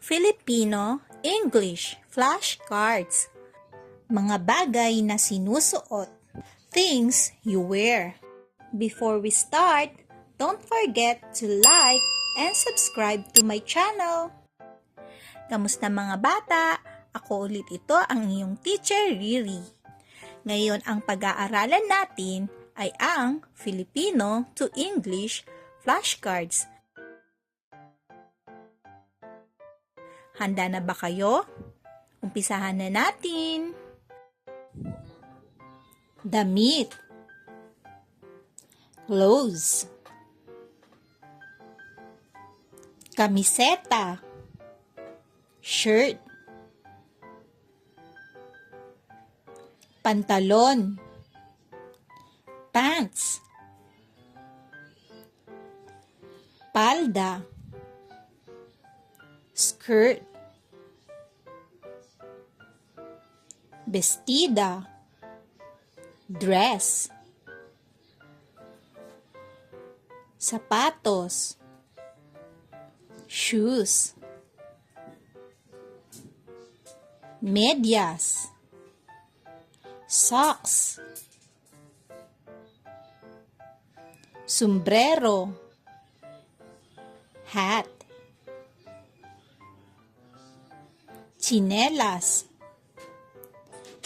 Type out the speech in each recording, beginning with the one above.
Filipino English flashcards. Mga bagay na sinusuot. Things you wear. Before we start, don't forget to like and subscribe to my channel. Kamusta mga bata? Ako ulit ito ang iyong teacher Riri. Ngayon ang pag-aaralan natin ay ang Filipino to English flashcards. Handa na ba kayo? Umpisahan na natin. Damit. Clothes. Kamiseta. Shirt. Pantalon. Pants. Palda. Skirt. Bestida. Dress. Sapatos. Shoes. Medyas. Socks. Sombrero. Hat. Chinelas.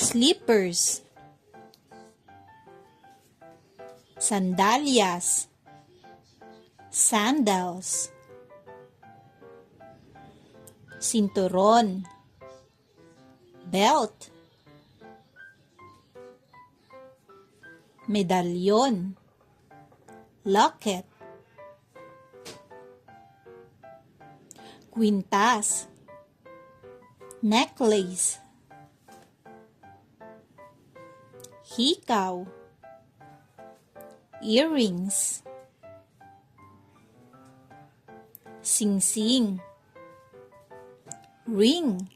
Slippers. Sandalias. Sandals. Sinturon. Belt. Medalyon. Locket. Kwintas. Necklace. Hikaw. Earrings. Singsing. Ring.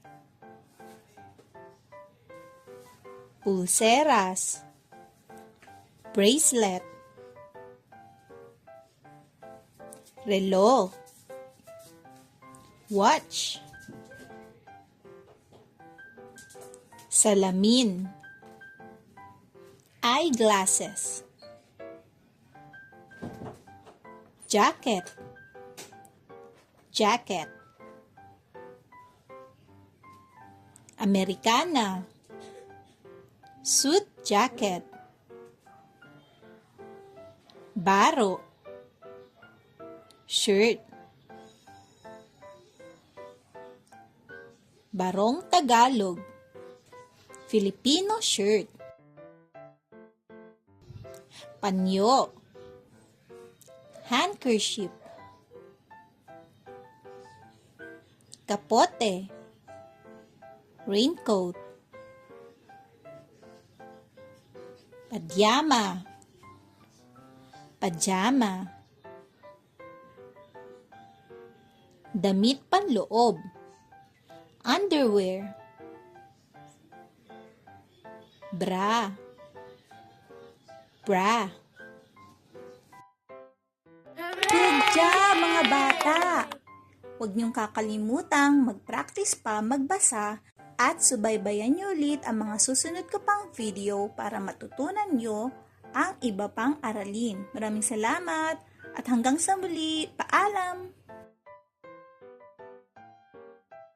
Pulseras. Bracelet. Relo. Watch. Salamin. Eyeglasses. Jacket. Jacket. Americana. Suit jacket. Baro. Shirt. Barong Tagalog. Filipino shirt. Panyo. Handkerchief. Kapote. Raincoat. Padyama. Pajama. Damit panloob. Underwear. Bra. Bra. Good job mga bata! Huwag niyong kakalimutang mag-practice pa magbasa at subaybayan niyo ulit ang mga susunod ko pang video para matutunan niyo ang iba pang aralin. Maraming salamat at hanggang sa muli, paalam!